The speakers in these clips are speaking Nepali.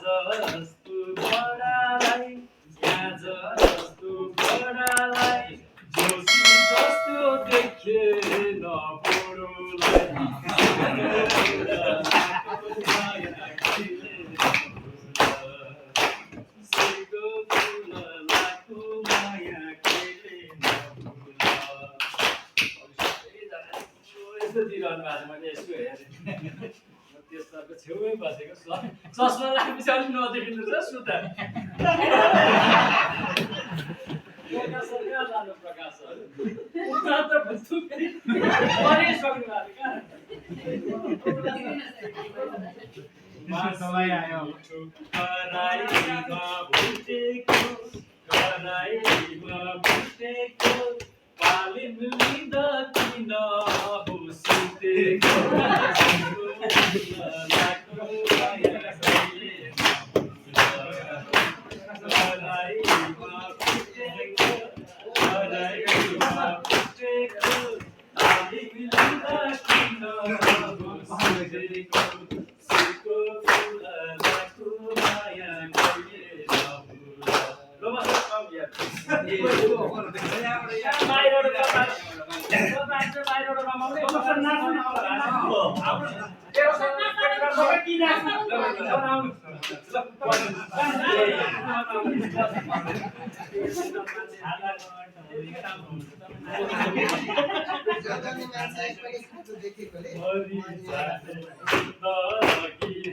जस्तो बडालाई यहाँ जस्तो बडालाई जोसी जस्तो देखेन बुढोलाई सिको फुललाको माया केले नभुल। यस्तो दिइरहनु भएको मैले यसो हेरेँ त्यसको छेउमै बसेको चस्मा लगाएपछि अलिक नदेखिँदो रहेछ सुता प्रकाशहरू त भुत्थुकै गरिसक्नु भएको कराईमा भुटेको पालिन लिँदा किन हो सुतेको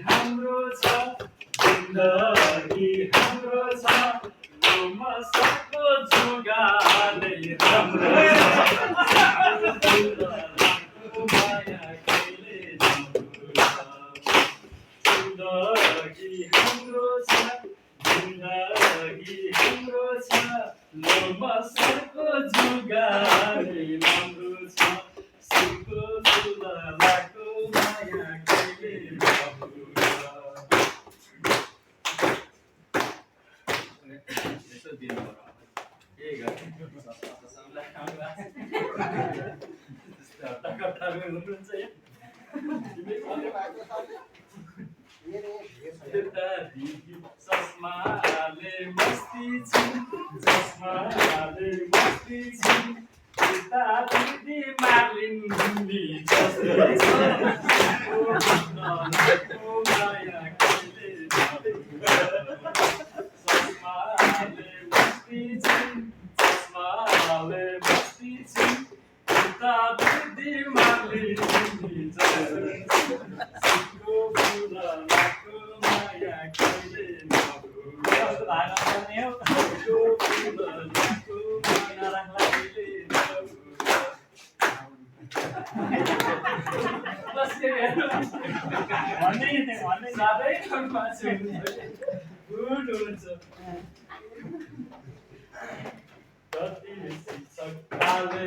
हाम्रो छ जिन्दगी हाम्रो छ मसको जुगाले राम्रो माया कहिले जिन्दगी हाम्रो छ जिन्दगी हाम्रो छ मसको जुगाले राम्रो छ सिको फुललाको माया कहिले चस्माले मस्ती छिन् चस्माले मस्ती छिन् उता दिदी मालिन हिन्दी जस्तो माया कहिले चस्माले मस्ती छिन् चस्माले मस्ती छिन् उता दिदी मालिन हिन्दी जस्तो फुललाको माया कहिले कति शिक्षक पाले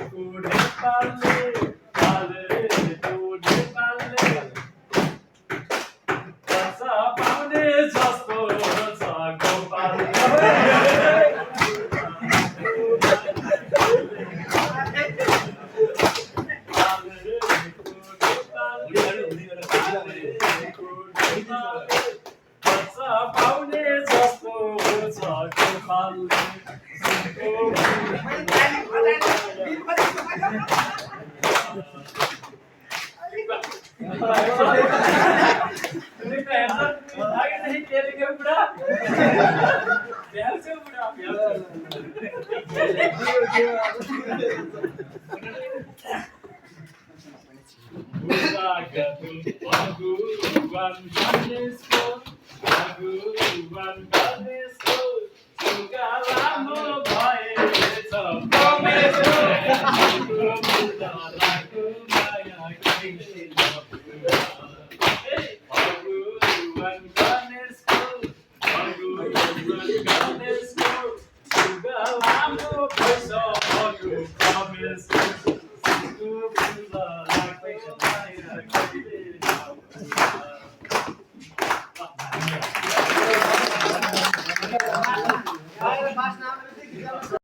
कुडे पाले पाले कुडे पाले बच्चा पाउने जस्तो छ गोपाल बच्चा पाउने जस्तो छ गोपाल